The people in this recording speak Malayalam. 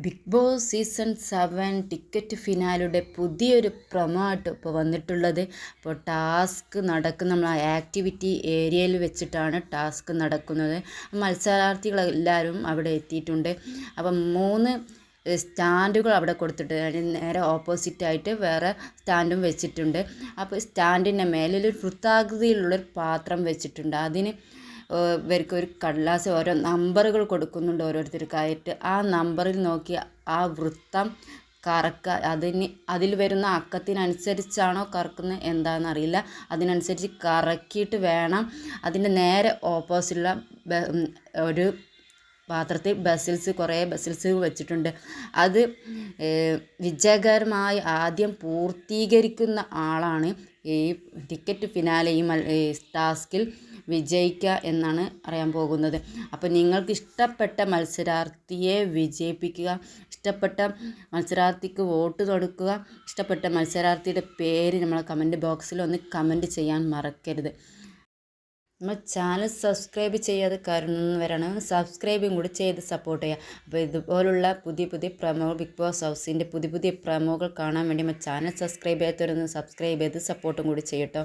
ബിഗ് ബോസ് സീസൺ 7 ടിക്കറ്റ് ഫിനാലുടെ പുതിയൊരു പ്രൊമോ ആയിട്ട് ഇപ്പോൾ വന്നിട്ടുള്ളത്. ഇപ്പോൾ ടാസ്ക് നടക്കുന്ന നമ്മൾ ആക്ടിവിറ്റി ഏരിയയിൽ വെച്ചിട്ടാണ് ടാസ്ക് നടക്കുന്നത്. മത്സരാർത്ഥികളെല്ലാവരും അവിടെ എത്തിയിട്ടുണ്ട്. അപ്പം 3 സ്റ്റാൻഡുകൾ അവിടെ കൊടുത്തിട്ട് അതിന് നേരെ ഓപ്പോസിറ്റായിട്ട് വേറെ സ്റ്റാൻഡും വെച്ചിട്ടുണ്ട്. അപ്പോൾ സ്റ്റാൻഡിൻ്റെ മേലിൽ ഒരു വൃത്താകൃതിയിലുള്ളൊരു പാത്രം വെച്ചിട്ടുണ്ട്. അതിന് ഇവർക്ക് ഒരു കടലാസ് ഓരോ നമ്പറുകൾ കൊടുക്കുന്നുണ്ട് ഓരോരുത്തർക്കായിട്ട്. ആ നമ്പറിൽ നോക്കി ആ വൃത്തം കറക്കുക. അതിൽ വരുന്ന അക്കത്തിനനുസരിച്ചാണോ കറക്കുന്നത് എന്താണെന്നറിയില്ല. അതിനനുസരിച്ച് കറക്കിയിട്ട് വേണം അതിൻ്റെ നേരെ ഓപ്പോസിറ്റുള്ള ഒരു പാത്രത്തിൽ കുറേ ബസിൽസ് വെച്ചിട്ടുണ്ട്. അത് വിജയകരമായി ആദ്യം പൂർത്തീകരിക്കുന്ന ആളാണ് ഈ ടിക്കറ്റ് ഫിനാലെ ഈ ടാസ്കിൽ വിജയിക്കുക എന്നാണ് അറിയാൻ പോകുന്നത്. അപ്പോൾ നിങ്ങൾക്ക് ഇഷ്ടപ്പെട്ട മത്സരാർത്ഥിയെ വിജയിപ്പിക്കുക, ഇഷ്ടപ്പെട്ട മത്സരാർത്ഥിക്ക് വോട്ട് കൊടുക്കുക, ഇഷ്ടപ്പെട്ട മത്സരാർത്ഥിയുടെ പേര് നമ്മളെ കമൻറ്റ് ബോക്സിൽ ഒന്ന് കമൻറ്റ് ചെയ്യാൻ മറക്കരുത്. നമ്മൾ ചാനൽ സബ്സ്ക്രൈബ് ചെയ്യാതെ കാണുന്നവരാണ്, സബ്സ്ക്രൈബും കൂടി ചെയ്ത് സപ്പോർട്ട് ചെയ്യുക. അപ്പോൾ ഇതുപോലുള്ള പുതിയ പുതിയ പ്രമോകൾ, ബിഗ് ബോസ് ഹൗസിൻ്റെ പുതിയ പുതിയ പ്രമോകൾ കാണാൻ വേണ്ടി നമ്മൾ ചാനൽ സബ്സ്ക്രൈബ് ചെയ്യാത്തവരൊന്ന് സബ്സ്ക്രൈബ് ചെയ്ത് സപ്പോർട്ടും കൂടി ചെയ്യട്ടോ.